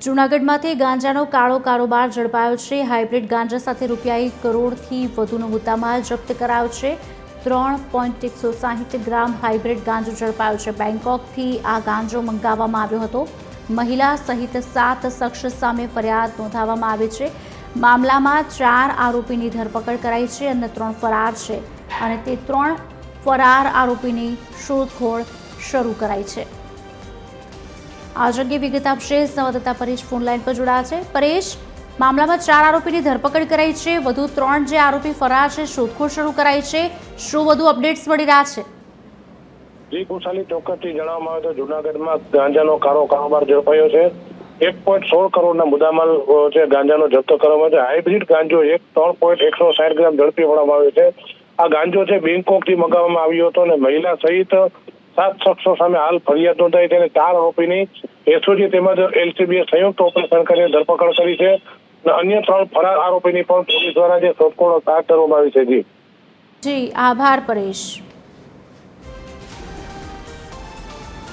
જૂનાગઢમાંથી ગાંજાનો કાળો કારોબાર ઝડપાયો છે। હાઇબ્રિડ ગાંજા સાથે રૂપિયા 1 કરોડથી વધુનો મુદ્દામાલ જપ્ત કરાયો છે। 3.160 ગ્રામ હાઇબ્રિડ ગાંજો ઝડપાયો છે। બેંકોકથી આ ગાંજો મંગાવવામાં આવ્યો હતો। મહિલા સહિત 7 શખ્સ સામે ફરિયાદ નોંધાવવામાં આવી છે। મામલામાં 4 આરોપીની ધરપકડ કરાઈ છે અને 3 ફરાર છે અને તે 3 ફરાર આરોપીની શોધખોળ શરૂ કરાઈ છે। आज अंगे विगत आपशे संवाददाता परेश फोनलाइन पर जोड़ा है। परेश, मामला में 4 आरोपी की धरपकड़ कराई है, वधु 3 जे आरोपी फरार है, शोधखोळ शुरू कराई है। शुं वधु अपडेट्स मळी रह्या छे? जी कुशाली चौक्कसथी जणाववामां आवे तो जूनागढ़मां गांजानो काळो कारोबार झड़पायो छे। 1.16 करोड़ना मुद्दामाल गांजानो जप्त करवामां आव्यो छे। हाइब्रिड गांजो 3.160 ग्राम झड़पी पाडवामां आव्यो छे। आ गांजो बेंकोकथी मंगाववामां આવ્યો હતો અને મહિલા સહિત 7 શખ્સો સામે હાલ ફરિયાદ નોંધાઈ છે અને 4 આરોપીની એસઓજી તેમજ એલસીબીએ સંયુક્ત ઓપરેશન કરીને ધરપકડ કરી છે અને અન્ય 3 ફરાર આરોપીની પણ પોલીસ દ્વારા જે શોધખોળ હાથ ધરવામાં આવી છે। જી આભાર પરેશ।